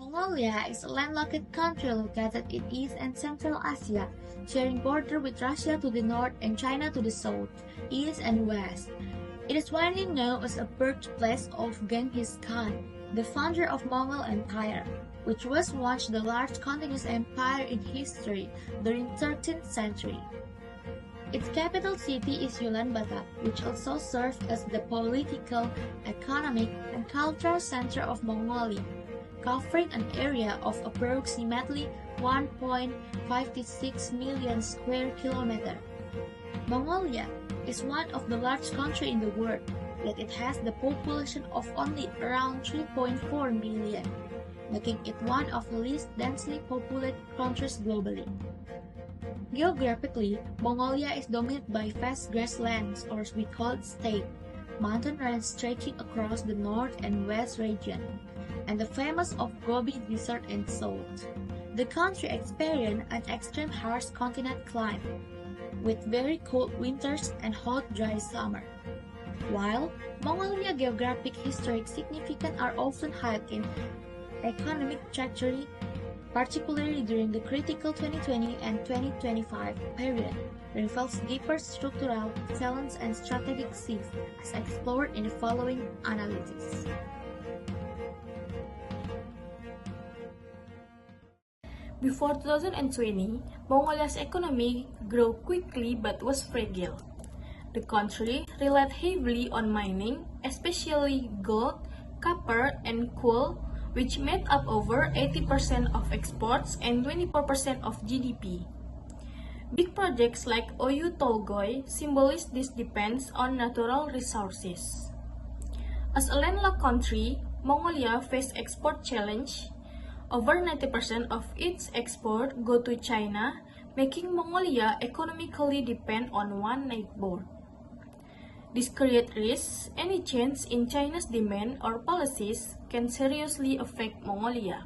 Mongolia is a landlocked country located in East and Central Asia, sharing border with Russia to the north and China to the south, east, and west. It is widely known as a birthplace of Genghis Khan, the founder of Mongol Empire, which was once the largest continuous empire in history during 13th century. Its capital city is Ulaanbaatar, which also served as the political, economic, and cultural center of Mongolia, covering an area of approximately 1.56 million square kilometers. Mongolia is one of the largest countries in the world, yet it has the population of only around 3.4 million, making it one of the least densely populated countries globally. Geographically, Mongolia is dominated by vast grasslands, or as we call it steppe, mountain range stretching across the north and west region, and the famous of Gobi Desert and south. The country experiences an extreme harsh continental climate, with very cold winters and hot dry summer. While Mongolia's geographic historic significance are often highlighted in economic trajectory, particularly during the critical 2020 and 2025 period, reveals deeper structural challenges and strategic shifts as explored in the following analysis. Before 2020, Mongolia's economy grew quickly but was fragile. The country relied heavily on mining, especially gold, copper, and coal, which made up over 80% of exports and 24% of GDP. Big projects like Oyu Tolgoi symbolize this dependence on natural resources. As a landlocked country, Mongolia faced export challenge. Over 90% of its export go to China, making Mongolia economically depend on one neighbor. This creates risks. Any change in China's demand or policies can seriously affect Mongolia.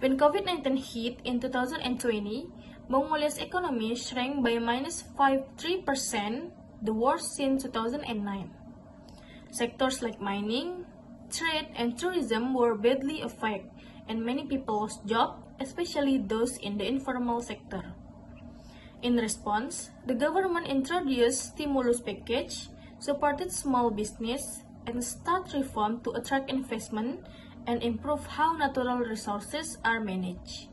When COVID-19 hit in 2020, Mongolia's economy shrank by -53%, the worst since 2009. Sectors like mining, trade, and tourism were badly affected, and many people lost jobs, especially those in the informal sector. In response, the government introduced stimulus package, supported small business, and started reform to attract investment and improve how natural resources are managed.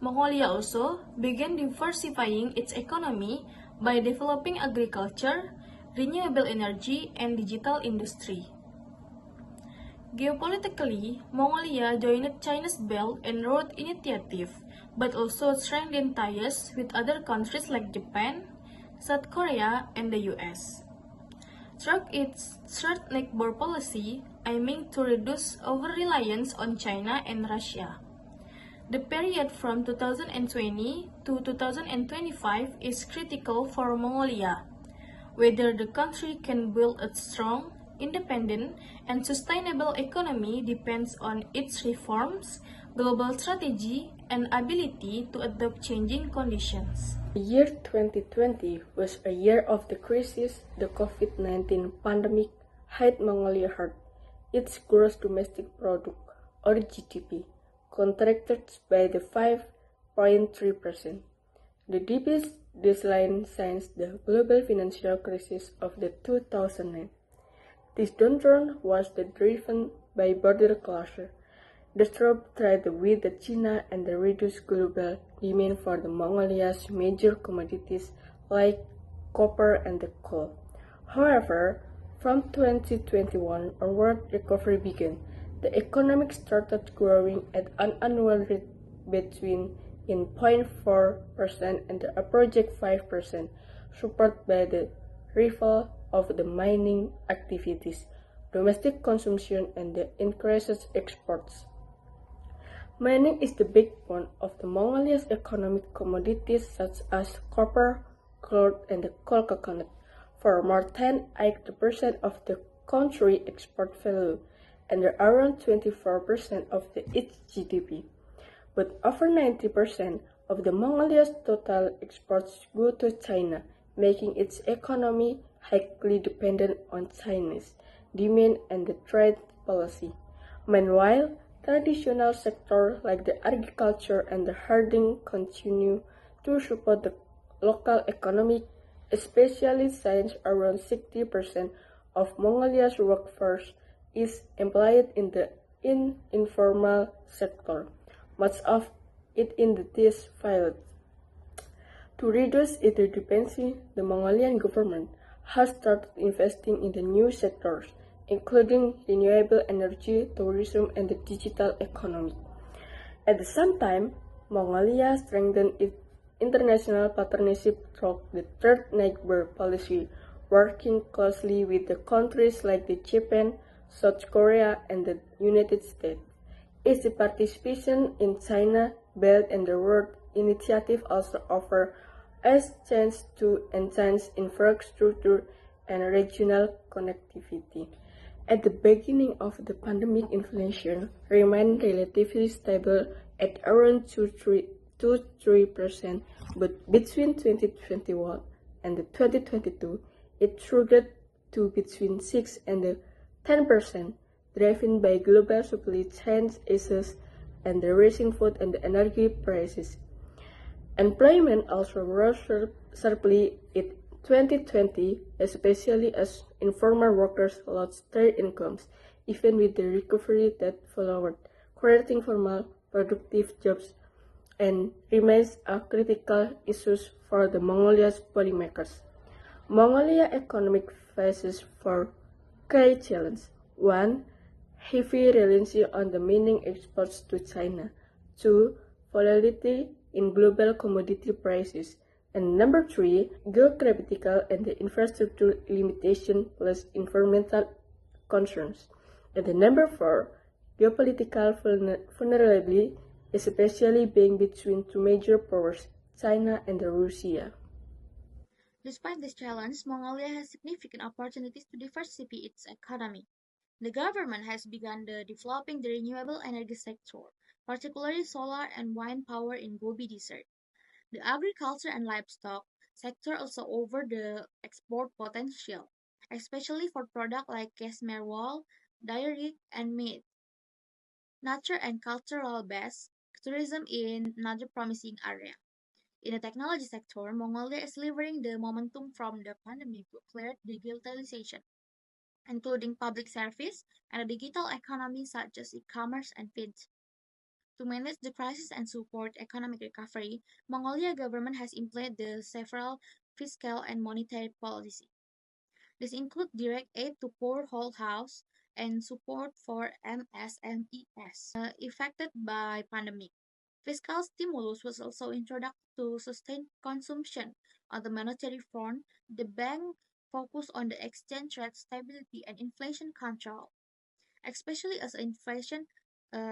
Mongolia also began diversifying its economy by developing agriculture, renewable energy, and digital industry. Geopolitically, Mongolia joined China's Belt and Road Initiative, but also strengthened ties with other countries like Japan, South Korea, and the US. Through its third neighbor policy, aiming to reduce over-reliance on China and Russia. The period from 2020 to 2025 is critical for Mongolia, whether the country can build a strong, independent, and sustainable economy depends on its reforms, global strategy, and ability to adapt changing conditions. The year 2020 was a year of the crisis. The COVID-19 pandemic hit Mongolia hard. Its gross domestic product, or GDP, contracted by the 5.3%. The deepest decline since the global financial crisis of the 2009. This downturn was driven by border closure, the troop trade with China, and the reduced global demand for the Mongolia's major commodities like copper and coal. However, from 2021 onward, recovery began. The economy started growing at an annual rate between 0.4% and a project 5%, supported by the revival of the mining activities, domestic consumption, and the increased exports. Mining is the backbone of the Mongolia's economic commodities such as copper, gold, and the coal coconut, for more than 80% of the country's export value and around 24% of its GDP. But over 90% of the Mongolia's total exports go to China, making its economy highly dependent on Chinese demand and the trade policy. Meanwhile, Traditional sectors like the agriculture and the herding continue to support the local economy, especially since around 60% of Mongolia's workforce is employed in the informal sector, much of it in the this field. To reduce its dependency, the Mongolian government has started investing in the new sectors, including renewable energy, tourism, and the digital economy. At the same time, Mongolia strengthened its international partnership through the Third Neighbor policy, working closely with the countries like Japan, South Korea, and the United States. Its participation in China Belt and Road Initiative also offers as chance to enhance infrastructure and regional connectivity. At the beginning of the pandemic, inflation remained relatively stable at around 2-3%, but between 2021 and 2022, it surged to between 6 and 10%, driven by global supply chain issues and the rising food and energy prices. Employment also rose sharply in 2020, especially as informal workers lost their incomes, even with the recovery that followed, creating formal, productive jobs and remains a critical issue for the Mongolia's policymakers. Mongolia economic faces four key challenges. 1. Heavy reliance on the mining exports to China. 2. Volatility in global commodity prices. And number 3, geographical and the infrastructure limitation plus environmental concerns. And the number 4, geopolitical vulnerability, especially being between two major powers, China and Russia. Despite this challenge, Mongolia has significant opportunities to diversify its economy. The government has begun developing the renewable energy sector, particularly solar and wind power in Gobi Desert. The agriculture and livestock sector also offers the export potential, especially for products like cashmere wool, dairy, and meat. Nature and cultural-based tourism is another promising area. In the technology sector, Mongolia is leveraging the momentum from the pandemic to accelerate digitalization, including public service and a digital economy such as e-commerce and fintech. To manage the crisis and support economic recovery, Mongolia government has implemented several fiscal and monetary policies. This includes direct aid to poor households and support for MSMEs affected by pandemic. Fiscal stimulus was also introduced to sustain consumption. On the monetary front, the bank focused on the exchange rate stability and inflation control, especially as inflation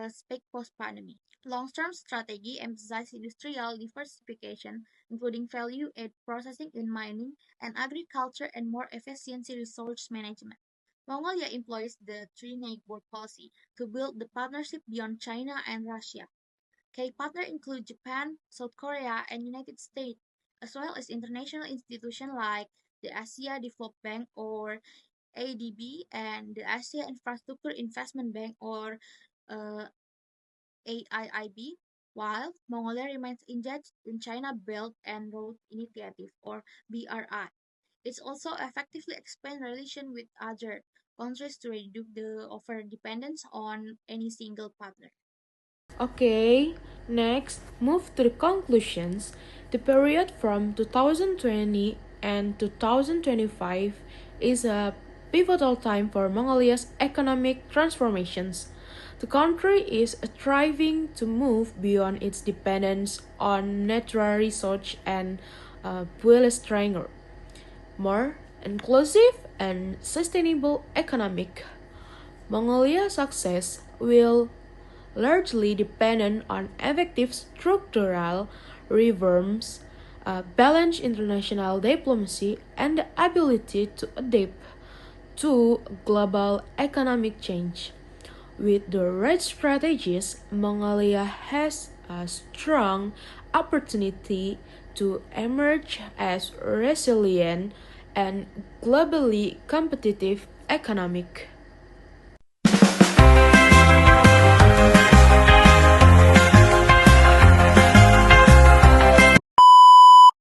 spiked post-pandemic. Long-term strategy emphasizes industrial diversification, including value-add processing in mining and agriculture and more efficient resource management. Mongolia employs the three neighbor policy to build the partnership beyond China and Russia. Key partners include Japan, South Korea, and United States, as well as international institutions like the Asia Development Bank or ADB and the Asia Infrastructure Investment Bank or uh, AIIB, while Mongolia remains engaged in China Belt and Road Initiative or BRI. It's also effectively expand relations with other countries to reduce the over dependence on any single partner. Okay, next, move to the conclusions. The period from 2020 and 2025 is a pivotal time for Mongolia's economic transformations. The country is striving to move beyond its dependence on natural resources and build a stronger, more inclusive and sustainable economic. Mongolia's success will largely dependent on effective structural reforms, balanced international diplomacy, and the ability to adapt to global economic change. With the right strategies, Mongolia has a strong opportunity to emerge as resilient and globally competitive economic.